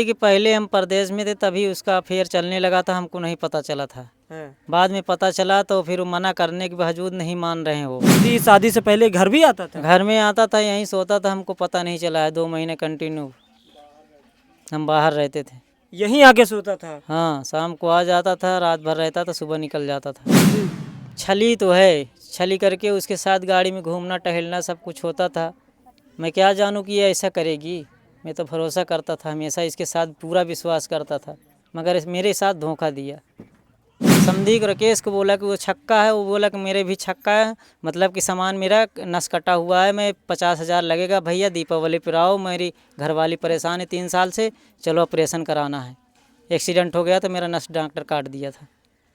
कि पहले हम परदेश में थे तभी उसका अफेयर चलने लगा था, हमको नहीं पता चला था। बाद में पता चला तो फिर वो मना करने के बावजूद नहीं मान रहे हैं। वो शादी से पहले घर भी आता था? घर में आता था, यहीं सोता था, हमको पता नहीं चला है। 2 महीने कंटिन्यू हम बाहर रहते थे। यहीं आके सोता था? हाँ, शाम को आ जाता था, रात भर रहता था, सुबह निकल जाता था। छली तो है, छली करके उसके साथ गाड़ी में घूमना टहलना सब कुछ होता था। मैं क्या जानूँ कि ये ऐसा करेगी। मैं तो भरोसा करता था, हमेशा इसके साथ पूरा विश्वास करता था, मगर मेरे साथ धोखा दिया। समधी को राकेश को बोला कि वो छक्का है, वो बोला कि मेरे भी छक्का है, मतलब कि सामान मेरा नस कटा हुआ है, मैं 50,000 लगेगा भैया, दीपावली पर आओ, मेरी घरवाली परेशान है 3 साल से, चलो ऑपरेशन कराना है। एक्सीडेंट हो गया तो मेरा नस डॉक्टर काट दिया था।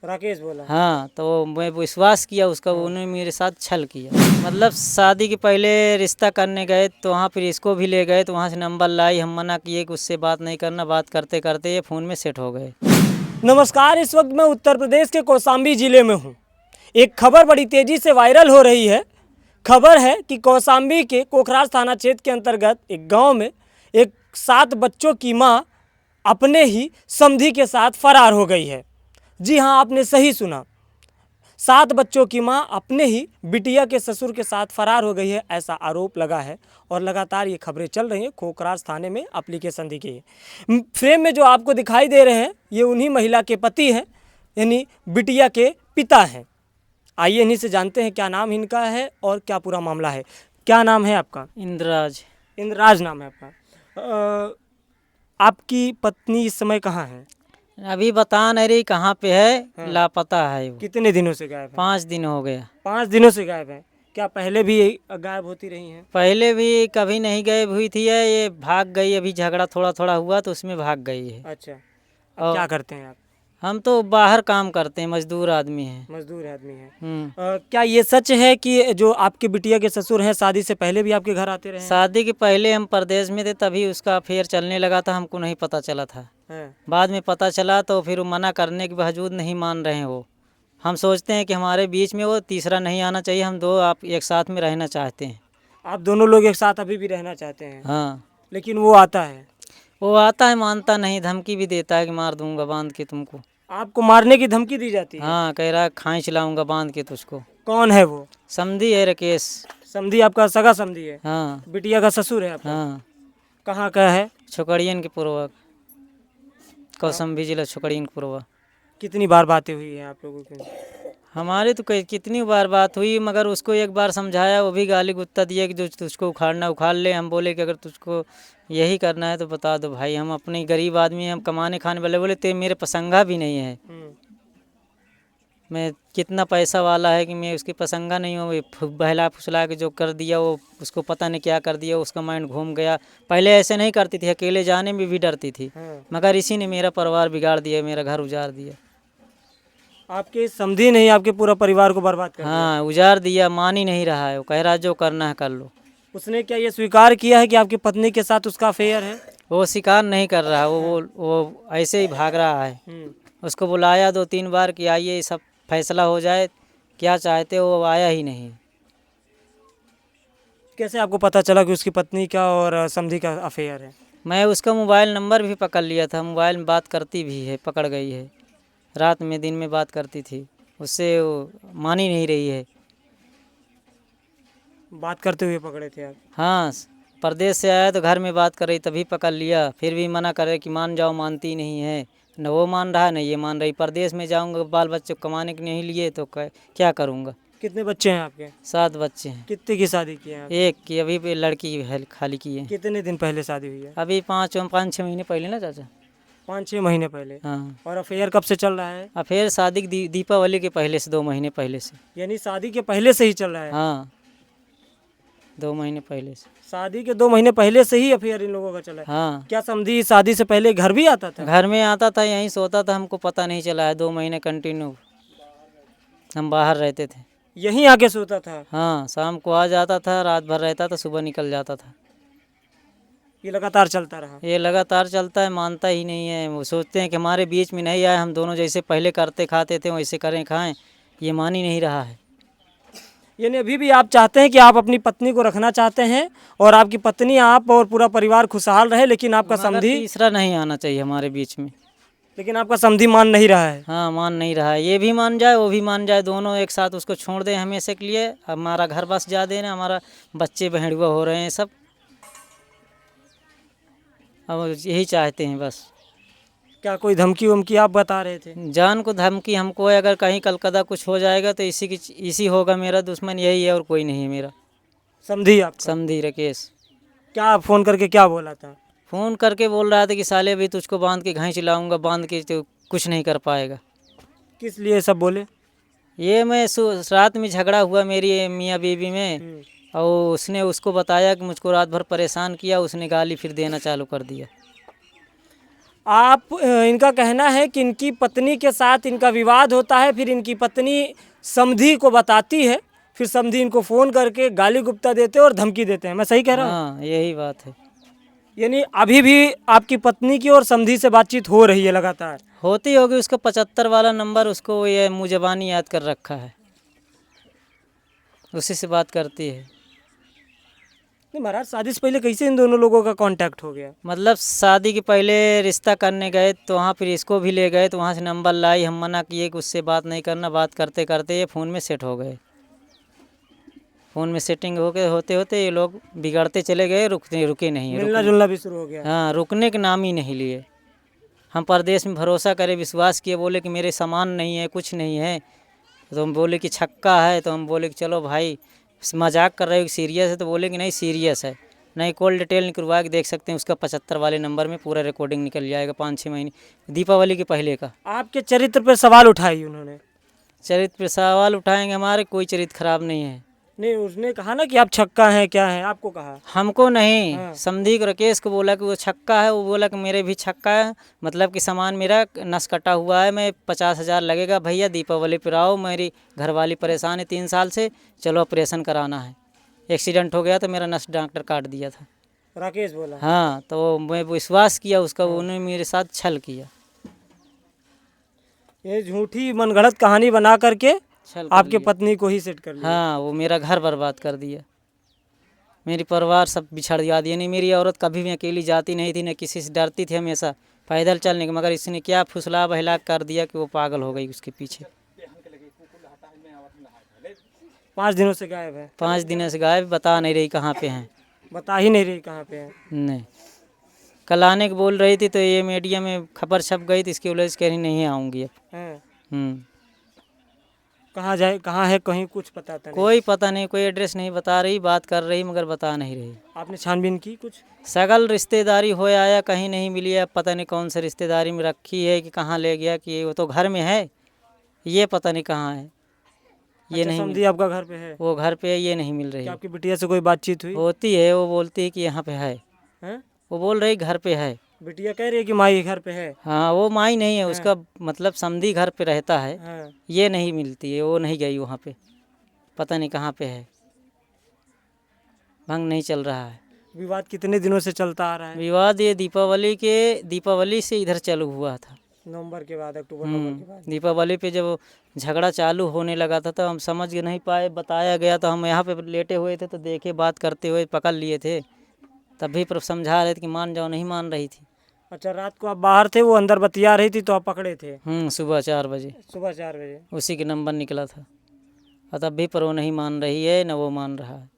राकेश बोला? हाँ, तो मैं विश्वास किया उसका, उन्होंने मेरे साथ छल किया। मतलब शादी के पहले रिश्ता करने गए तो वहाँ फिर इसको भी ले गए, तो वहाँ से नंबर लाई, हम मना किए कि उससे बात नहीं करना। बात करते करते ये फ़ोन में सेट हो गए। नमस्कार, इस वक्त मैं उत्तर प्रदेश के कौशाम्बी जिले में हूँ। एक खबर बड़ी तेजी से वायरल हो रही है। खबर है कि कौशाम्बी के कोखराज थाना क्षेत्र के अंतर्गत एक गांव में एक 7 बच्चों की मां अपने ही समधी के साथ फरार हो गई है। जी हां, आपने सही सुना, 7 बच्चों की मां अपने ही बिटिया के ससुर के साथ फरार हो गई है, ऐसा आरोप लगा है। और लगातार ये खबरें चल रही हैं। कोखराज थाने में एप्लीकेशन दी गई है। फ्रेम में जो आपको दिखाई दे रहे हैं ये उन्हीं महिला के पति हैं, यानी बिटिया के पिता हैं। आइए इन्हीं से जानते हैं क्या नाम इनका है और क्या पूरा मामला है। क्या नाम है आपका? इंद्राज। इंद्राज नाम है आपका। आपकी पत्नी इस समय कहाँ है? अभी बता नहीं रही कहाँ पे है, लापता है वो। कितने दिनों से गायब है? 5 दिन हो गया। 5 दिनों से गायब है। क्या पहले भी गायब होती रही हैं? पहले भी कभी नहीं गायब हुई थी, ये भाग गई। अभी झगड़ा थोड़ा थोड़ा हुआ तो उसमें भाग गई है। अच्छा, अब और क्या करते हैं आप? हम तो बाहर काम करते हैं, मजदूर आदमी हैं। मजदूर आदमी हैं। हम्म। क्या ये सच है कि जो आपके बिटिया के ससुर हैं शादी से पहले भी आपके घर आते रहे हैं? शादी के पहले हम परदेश में थे तभी उसका अफेयर चलने लगा था, हमको नहीं पता चला था। बाद में पता चला तो फिर वो मना करने के बावजूद नहीं मान रहे हैं। वो हम सोचते हैं कि हमारे बीच में वो तीसरा नहीं आना चाहिए, हम दो आप एक साथ में रहना चाहते हैं। आप दोनों लोग एक साथ अभी भी रहना चाहते हैं? हाँ। लेकिन वो आता है? वो आता है, मानता नहीं, धमकी भी देता है कि मार दूंगा बांध के तुमको। आपको मारने की धमकी दी जाती है? हाँ, कह रहा है खींच लाऊंगा बांध के तुझको। कौन है वो? समधी है, राकेश। समधी आपका सगा समधी है? हाँ। बिटिया का ससुर है आपका? हाँ। कहाँ का है? छोकड़ियन के पूर्वक, कौशाम्बी जिला छोकड़ियन के पूर्वक। कितनी बार बातें हुई हैं आप लोगों की? हमारे तो कितनी बार बात हुई, मगर उसको एक बार समझाया, वो भी गाली गुत्ता दिया कि जो तुझको उखाड़ना उखाड़ ले। हम बोले कि अगर तुझको यही करना है तो बता दो भाई, हम अपने गरीब आदमी हैं, हम कमाने खाने वाले। बोले ते मेरे पसंगा भी नहीं है, मैं कितना पैसा वाला है कि मैं उसकी पसंगा नहीं हूँ। बहला फुसला के जो कर दिया वो, उसको पता नहीं क्या कर दिया, उसका माइंड घूम गया। पहले ऐसे नहीं करती थी, अकेले जाने में भी डरती थी, मगर इसी ने मेरा परिवार बिगाड़ दिया, मेरा घर उजाड़ दिया। आपके समधी नहीं, आपके पूरा परिवार को बर्बाद कर दिया? हाँ, उजाड़ दिया, मान ही नहीं रहा है। वो कह रहा जो करना है कर लो। उसने क्या ये स्वीकार किया है कि आपकी पत्नी के साथ उसका अफेयर है? वो स्वीकार नहीं कर रहा, वो ऐसे ही भाग रहा है। उसको बुलाया 2-3 बार कि आइए सब फैसला हो जाए, क्या चाहते हो, वो आया ही नहीं। कैसे आपको पता चला कि उसकी पत्नी का और समधी का अफेयर है? मैं उसका मोबाइल नंबर भी पकड़ लिया था, मोबाइल में बात करती भी है, पकड़ गई है। रात में दिन में बात करती थी, उससे वो मान ही नहीं रही है। बात करते हुए पकड़े थे आप? हाँ, परदेश से आया तो घर में बात कर रही, तभी पकड़ लिया। फिर भी मना करे कि मान जाओ, मानती नहीं है। न वो मान रहा है न ये मान रही। परदेश में जाऊंगा, बाल बच्चे कमाने के नहीं लिए तो क्या करूंगा। कितने बच्चे हैं आपके? 7 बच्चे हैं। कितने की शादी की है? एक की, अभी भी लड़की है, खाली की है। कितने दिन पहले शादी हुई है? अभी 5-6 महीने पहले ना चाचा। 5-6 महीने पहले? हाँ। और अफेयर कब से चल रहा है? फिर शादी दीपावली के पहले से, 2 महीने पहले से। यानी शादी के पहले से ही चल रहा है? हाँ, 2 महीने पहले से। शादी के 2 महीने पहले से ही अफेयर इन लोगों का चला है? हाँ। क्या समधी शादी से पहले घर भी आता था? घर में आता था, यहीं सोता था, हमको पता नहीं चला है। 2 महीने कंटिन्यू हम बाहर रहते थे। यहीं आके सोता था? हाँ, शाम को आ जाता था, रात भर रहता था, सुबह निकल जाता था। ये लगातार चलता रहा? ये लगातार चलता है, मानता ही नहीं है। वो सोचते हैं कि हमारे बीच में नहीं आए, हम दोनों जैसे पहले करते खाते थे वैसे करें खाएं। ये मान ही नहीं रहा है। यानी अभी भी आप चाहते हैं कि आप अपनी पत्नी को रखना चाहते हैं और आपकी पत्नी, आप और पूरा परिवार खुशहाल रहे, लेकिन आपका मगर समधी तीसरा नहीं आना चाहिए हमारे बीच में। लेकिन आपका समधी मान नहीं रहा है। हाँ, मान नहीं रहा है, ये भी मान जाए वो भी मान जाए, दोनों एक साथ उसको छोड़ दें हमेशा के लिए, हमारा घर बस जा देना, हमारा बच्चे बहड़ुआ हो रहे हैं सब, अब यही चाहते हैं बस। क्या कोई धमकी वमकी आप बता रहे थे? जान को धमकी हमको है, अगर कहीं कलकदा कुछ हो जाएगा तो इसी होगा, मेरा दुश्मन यही है और कोई नहीं है मेरा। समधी आपका? समधी राकेश क्या फ़ोन करके क्या बोला था? फ़ोन करके बोल रहा था कि साले अभी तुझको बांध के घाई लाऊंगा, बांध के तो कुछ नहीं कर पाएगा। किस लिए सब बोले? ये मैं रात में झगड़ा हुआ मेरी मियाँ बीवी में, और उसने उसको बताया कि मुझको रात भर परेशान किया, उसने गाली फिर देना चालू कर दिया। आप इनका कहना है कि इनकी पत्नी के साथ इनका विवाद होता है, फिर इनकी पत्नी समधी को बताती है, फिर समधी इनको फ़ोन करके गाली गुप्ता देते हैं और धमकी देते हैं। मैं सही कह रहा हूँ? हाँ, यही बात है। यानी अभी भी आपकी पत्नी की और समधी से बातचीत हो रही है लगातार? होती होगी, उसका 75 वाला नंबर उसको ये मुँह ज़बानी याद कर रखा है, उसी से बात करती है। नहीं महाराज, शादी से पहले कैसे इन दोनों लोगों का कांटेक्ट हो गया? मतलब शादी के पहले रिश्ता करने गए तो वहाँ फिर इसको भी ले गए, तो वहाँ से नंबर लाई, हम मना किए कि उससे बात नहीं करना, बात करते करते ये फ़ोन में सेट हो गए। फ़ोन में सेटिंग हो गए, होते होते ये लोग बिगड़ते चले गए, रुके नहीं। मिलना जुलना भी शुरू हो गया? हाँ, रुकने के नाम ही नहीं लिए। हम परदेश में भरोसा करे, विश्वास किए, बोले कि मेरे सामान नहीं है, कुछ नहीं है, तो हम बोले कि छक्का है, तो हम बोले कि चलो भाई मजाक कर रहे हो, सीरियस है, तो बोले कि नहीं सीरियस है। नहीं, कॉल डिटेल निकलवा के देख सकते हैं, उसका 75 वाले नंबर में पूरा रिकॉर्डिंग निकल जाएगा, 5-6 महीने दीपावली के पहले का। आपके चरित्र पर सवाल उठाई उन्होंने? चरित्र पे सवाल उठाएंगे, हमारे कोई चरित्र खराब नहीं है। नहीं, उसने कहा ना कि आप छक्का हैं, क्या है आपको कहा? हमको नहीं, हाँ। समधी को राकेश को बोला कि वो छक्का है, वो बोला कि मेरे भी छक्का है, मतलब कि सामान मेरा नस कटा हुआ है, मैं 50,000 लगेगा भैया, दीपावली पर आओ, मेरी घरवाली परेशान है 3 साल से, चलो ऑपरेशन कराना है, एक्सीडेंट हो गया तो मेरा नस डॉक्टर काट दिया था। राकेश बोला? हाँ, तो मैं विश्वास किया उसका, उन्होंने मेरे साथ छल किया, ये झूठी मनगढ़ंत कहानी बना करके छल कर आपके लिया। पत्नी को ही सेट कर लिया? हाँ, वो मेरा घर बर्बाद कर दिया, मेरी परिवार सब बिछड़ दिया। नहीं, मेरी औरत कभी भी अकेली जाती नहीं थी, न किसी से डरती थी, हमेशा पैदल चलने का, मगर इसने क्या फुसला बहला कर दिया कि वो पागल हो गई उसके पीछे। 5 दिनों से गायब है? 5 दिनों से गायब, बता नहीं रही कहाँ पे हैं। बता ही नहीं रही कहाँ पे है? नहीं, कल आने को बोल रही थी, तो ये मीडिया में खबर छप गई, तो इसकी वजह से कह रही नहीं आऊँगी अब। हैं? कहाँ जाए, कहाँ है, कहीं कुछ पता नहीं? कोई पता नहीं, कोई एड्रेस नहीं बता रही, बात कर रही मगर बता नहीं रही। आपने छानबीन की कुछ? सगल रिश्तेदारी हो आया, कहीं नहीं मिली, अब पता नहीं कौन से रिश्तेदारी में रखी है कि कहाँ ले गया, कि वो तो घर में है, ये पता नहीं कहाँ है, ये अच्छा, नहीं समधी आपका घर पे है? वो घर पे है, ये नहीं मिल रही। क्या आपकी बिटिया से कोई बातचीत हुई? होती है, वो बोलती है कि यहाँ पे है, हैं? वो बोल रही घर पे है। बिटिया कह रही है कि माई घर पे है? हाँ, वो माई नहीं है, उसका मतलब समधी घर पे रहता है, हाँ। ये नहीं मिलती है, वो नहीं गई वहाँ पे, पता नहीं कहाँ पे है, भंग नहीं चल रहा है। विवाद कितने दिनों से चलता आ रहा है? विवाद ये दीपावली से इधर चालू हुआ था। नवंबर के बाद, अक्टूबर नवंबर के बाद? दीपावली पे जब झगड़ा चालू होने लगा था तो हम समझ नहीं पाए, बताया गया तो हम यहाँ पे लेटे हुए थे, तो देखे बात करते हुए पकड़ लिए थे, तभी पर समझा रहे थे कि मान जाओ, नहीं मान रही थी। अच्छा, रात को आप बाहर थे, वो अंदर बतिया रही थी तो आप पकड़े थे? सुबह 4 बजे सुबह 4 बजे? उसी के नंबर निकला था, और तब भी पर वो नहीं मान रही है, न वो मान रहा है।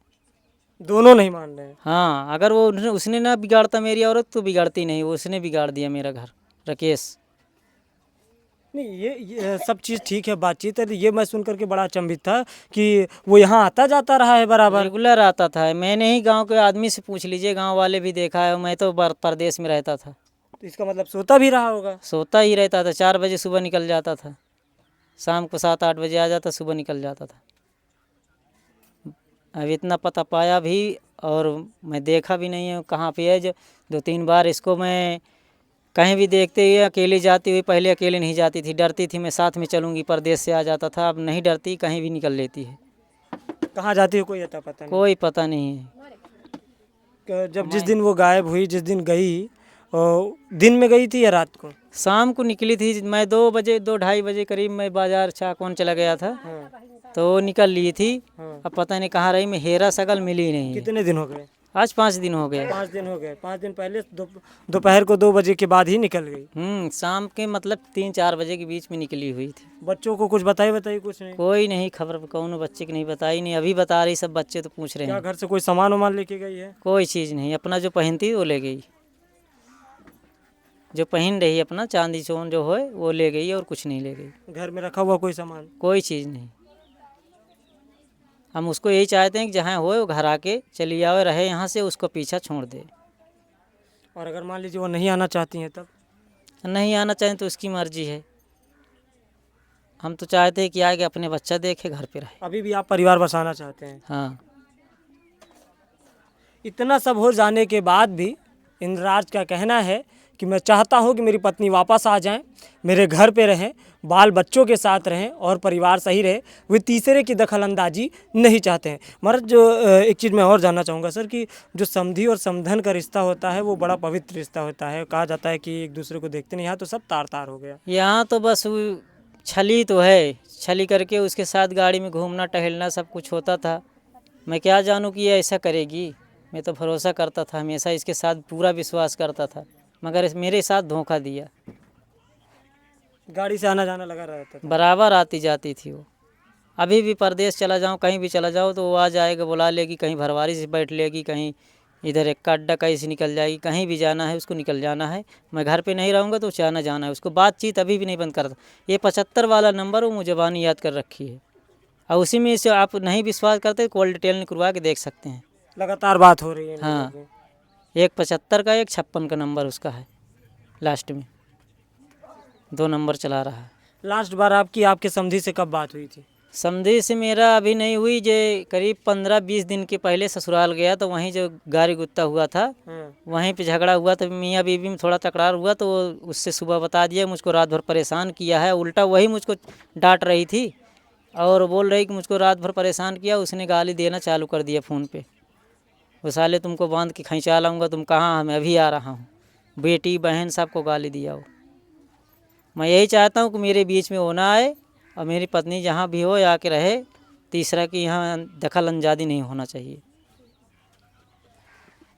दोनों नहीं मान रहे हैं? हाँ, अगर वो उसने ना बिगाड़ता मेरी औरत तो बिगाड़ती नहीं, वो उसने बिगाड़ दिया मेरा घर, राकेश। नहीं, ये सब चीज़ ठीक है, बातचीत है, ये मैं सुन करके बड़ा अचंभित था कि वो यहाँ आता जाता रहा है बराबर? रेगुलर आता था, मैंने ही गांव के आदमी से पूछ लीजिए, गांव वाले भी देखा है, मैं तो परदेश में रहता था। तो इसका मतलब सोता भी रहा होगा? सोता ही रहता था, 4 बजे सुबह निकल जाता था, शाम को 7-8 बजे आ जाता, सुबह निकल जाता था। अब इतना पता पाया भी, और मैं देखा भी नहीं है कहाँ पे है, जो 2-3 बार इसको मैं कहीं भी देखते ही अकेली जाती हुई, पहले अकेले नहीं जाती थी, डरती थी, मैं साथ में चलूँगी, परदेश से आ जाता था, अब नहीं डरती, कहीं भी निकल लेती है। कहाँ जाती है कोई अता पता नहीं? कोई पता नहीं है। जब जिस दिन वो गायब हुई, जिस दिन गई, दिन में गई थी या रात को? शाम को निकली थी, मैं 2 बजे 2-2:30 बजे करीब मैं बाज़ार चाकौन चला गया था। हाँ। तो वो निकल ली थी। हाँ। अब पता नहीं कहाँ रही, मैं हेरा सकल मिली नहीं। कितने दिन हो गए? आज 5 दिन हो गए। 5 दिन हो गए। 5 दिन पहले दोपहर को 2 बजे के बाद ही निकल गई। शाम के मतलब 3-4 बजे के बीच में निकली हुई थी। बच्चों को कुछ बताई कुछ नहीं? कोई नहीं खबर, कौन बच्चे की नहीं बताई, नहीं अभी बता रही, सब बच्चे तो पूछ रहे क्या हैं। घर से कोई सामान वामान लेके गई है? कोई चीज़ नहीं, अपना जो पहनती वो ले गई, जो पहन रही अपना चांदी सोन जो है वो ले गई और कुछ नहीं ले गई। घर में रखा हुआ कोई सामान? कोई चीज़ नहीं। हम उसको यही चाहते हैं कि जहाँ हो वो घर आके चली आवे, रहे यहाँ से, उसको पीछा छोड़ दे। और अगर मान लीजिए वो नहीं आना चाहती हैं तब? नहीं आना चाहें तो उसकी मर्जी है। हम तो चाहते हैं कि आगे अपने बच्चा देखे, घर पे रहे। अभी भी आप परिवार बसाना चाहते हैं? हाँ। इतना सब हो जाने के बाद भी इंद्रराज का कहना है कि मैं चाहता हूं कि मेरी पत्नी वापस आ जाएं, मेरे घर पे रहें, बाल बच्चों के साथ रहें और परिवार सही रहे। वे तीसरे की दखलंदाजी नहीं चाहते हैं। महाराज जो एक चीज़ मैं और जानना चाहूँगा सर कि जो समधी और समधन का रिश्ता होता है वो बड़ा पवित्र रिश्ता होता है। कहा जाता है कि एक दूसरे को देखते नहीं, यहाँ तो सब तार तार हो गया। यहाँ तो बस छली तो है, छली करके उसके साथ गाड़ी में घूमना टहलना सब कुछ होता था। मैं क्या जानूँ कि ये ऐसा करेगी। मैं तो भरोसा करता था हमेशा, इसके साथ पूरा विश्वास करता था, मगर मेरे साथ धोखा दिया। गाड़ी से आना जाना लगा रहता था? बराबर आती जाती थी वो। अभी भी परदेश चला जाऊँ, कहीं भी चला जाओ तो वो आ जाएगा, बुला लेगी, कहीं भरवारी से बैठ लेगी, कहीं इधर एक अड्डा कहीं से निकल जाएगी। कहीं भी जाना है उसको निकल जाना है। मैं घर पे नहीं रहूँगा तो चाहना जाना है उसको। बातचीत अभी भी नहीं बंद करता। ये 75 वाला नंबर वो मुझे ज़बानी याद कर रखी है, और उसी में से आप नहीं विश्वास करते कॉल डिटेल निकलवा के देख सकते हैं। लगातार बात हो रही है? हाँ, एक 75 का, एक 56 का नंबर उसका है। लास्ट में 2 नंबर चला रहा है। लास्ट बार आपके समधी से कब बात हुई थी? समधी से मेरा अभी नहीं हुई, जो करीब 15-20 दिन के पहले ससुराल गया तो वहीं जो गाड़ी गुत्ता हुआ था वहीं पे झगड़ा हुआ, तो मियाँ बीवी में थोड़ा तकरार हुआ, तो उससे सुबह बता दिया। मुझको रात भर परेशान किया है, उल्टा वही मुझको डांट रही थी और बोल रही कि मुझको रात भर परेशान किया। उसने गाली देना चालू कर दिया फ़ोन पे, वो साले तुमको बांध के खींचा लाऊंगा, तुम कहाँ, मैं अभी आ रहा हूँ। बेटी बहन सबको गाली दिया वो। मैं यही चाहता हूँ कि मेरे बीच में होना आए और मेरी पत्नी जहाँ भी हो आके रहे, तीसरा की यहाँ दखल अंदाजी नहीं होना चाहिए।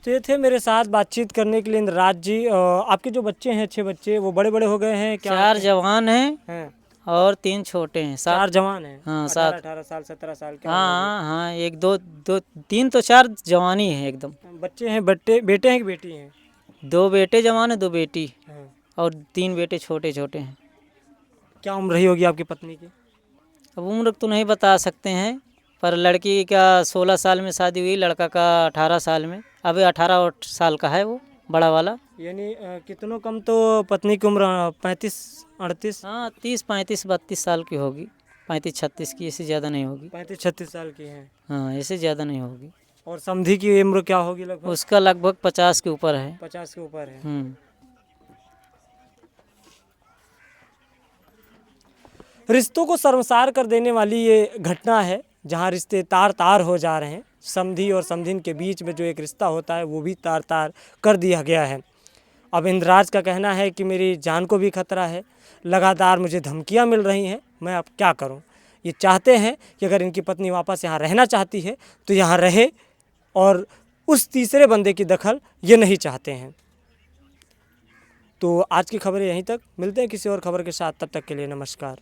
तो ये थे मेरे साथ बातचीत करने के लिए इंद्रराज जी। आपके जो बच्चे हैं, 6 बच्चे, वो बड़े बड़े हो गए हैं क्या? 4 जवान हैं हैं और 3 छोटे हैं। 4 जवान हैं? हाँ, 18 साल 17 साल के? हाँ हाँ, 1 2 2 3 तो 4 जवानी है एकदम। बच्चे हैं, बेटे हैं कि बेटी हैं? 2 बेटे जवान है, 2 बेटी, हाँ। और 3 बेटे छोटे छोटे हैं। क्या उम्र रही होगी आपकी पत्नी की? अब उम्र तो नहीं बता सकते हैं, पर लड़की का 16 साल में शादी हुई, लड़का का 18 साल में। अभी 18 साल का है वो बड़ा वाला। यानी कितनों कम तो पत्नी की उम्र 35-38? हाँ, 30-35 32 साल की होगी, 35-36 की, इससे ज़्यादा नहीं होगी। 35-36 साल की हैं। हाँ, इससे ज़्यादा नहीं होगी। और समधी की उम्र क्या होगी लगभग? उसका लगभग 50 के ऊपर है। 50 के ऊपर है। रिश्तों को शर्मसार कर देने वाली ये घटना है, जहाँ रिश्ते तार तार हो जा रहे हैं। समधी और समधिन के बीच में जो एक रिश्ता होता है वो भी तार तार कर दिया गया है। अब इंद्रराज का कहना है कि मेरी जान को भी खतरा है, लगातार मुझे धमकियां मिल रही हैं, मैं अब क्या करूं। ये चाहते हैं कि अगर इनकी पत्नी वापस यहाँ रहना चाहती है तो यहाँ रहे, और उस तीसरे बंदे की दखल ये नहीं चाहते हैं। तो आज की खबरें यहीं तक, मिलते हैं किसी और खबर के साथ, तब तक के लिए नमस्कार।